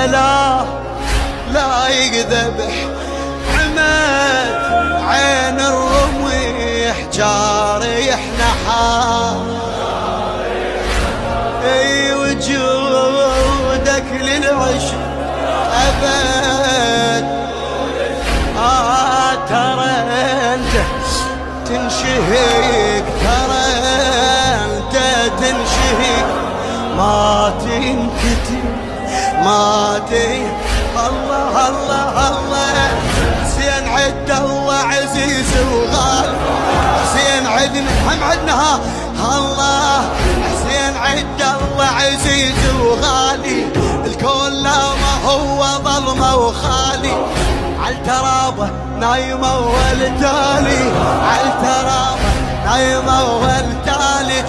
لا يذبح عمد عين الرميح جاريح نحار. اي وجودك للعشق ابد. ترى انت تنشهيك، ترى انت تنشهيك، ما تنكتب ما تي. الله الله الله حسين عد الله عزيز وغالي. حسين عدنا هم عدنا ها الله. حسين عد الله عزيز وغالي. الكون لا ما هو ظلمه وخالي. عالترابه نايمه والتالي، عالترابه نايمه والتالي.